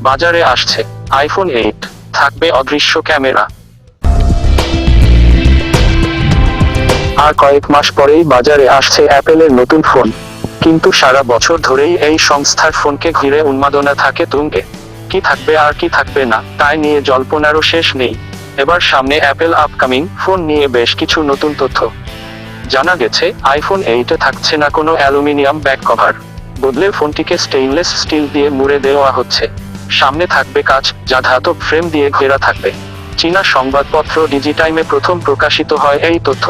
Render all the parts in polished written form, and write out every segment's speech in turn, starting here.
বাজারে আসছে আইফোন 8, থাকবে অদৃশ্য ক্যামেরা। আর কয়েক মাস পরেই বাজারে আসছে অ্যাপেলের নতুন ফোন। কিন্তু সারা বছর ধরেই এই সংস্থার ফোনকে ঘিরে উন্মাদনা থাকে তুঙ্গে। কি থাকবে আর কি থাকবে না তাই নিয়ে জল্পনারও শেষ নেই। এবার সামনে অ্যাপেল আপকামিং ফোন নিয়ে বেশ কিছু নতুন তথ্য। জানা গেছে আইফোন 8-এ থাকছে না কোনো অ্যালুমিনিয়াম ব্যাক কভার, বদলে ফোনটিকে স্টেইনলেস স্টিল দিয়ে মুড়ে দেওয়া হচ্ছে। সামনে থাকবে কাঁচ, যা ধাতব ফ্রেম দিয়ে ঘেরা থাকবে। চীনা সংবাদপত্র ডিজিটাইমে প্রথম প্রকাশিত হয় এই তথ্য।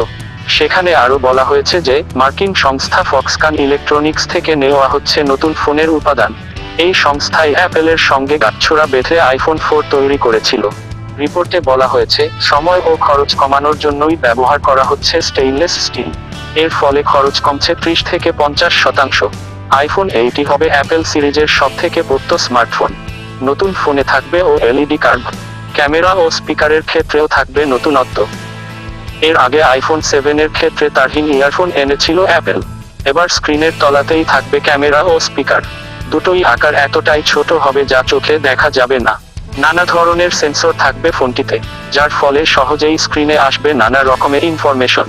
সেখানে আরও বলা হয়েছে যে মার্কিন সংস্থা ফক্সকন ইলেকট্রনিক্স থেকে নেওয়া হচ্ছে নতুন ফোনের উপাদান। এই সংস্থাই অ্যাপেলের সঙ্গে গাঁটছড়া বেঁধে আইফোন 4 তৈরি করেছিল। রিপোর্টে বলা হয়েছে সময় ও খরচ কমানোর জন্যই ব্যবহার করা হচ্ছে স্টেইনলেস স্টিল। এর ফলে খরচ কমছে 30 থেকে 50%। আইফোন 8 হবে অ্যাপেল সিরিজের সবথেকে পোর্ত স্মার্টফোন। নতুন ফোনে থাকবে ওএলইডি কার্ভ, ক্যামেরা ও স্পিকারের ক্ষেত্রেও থাকবে নতুনত্ব। এর আগে আইফোন 7-এর ক্ষেত্রে তারহীন ইয়ারফোন এনেছিল অ্যাপেল। এবার স্ক্রিনের তলাতেই থাকবে ক্যামেরা ও স্পিকার। দুটোই আকার এতটাই ছোট হবে যা চোখে দেখা যাবে না। নানা ধরনের সেন্সর থাকবে ফোনটিতে, যার ফলে সহজেই স্ক্রিনে আসবে নানা রকমের ইনফরমেশন।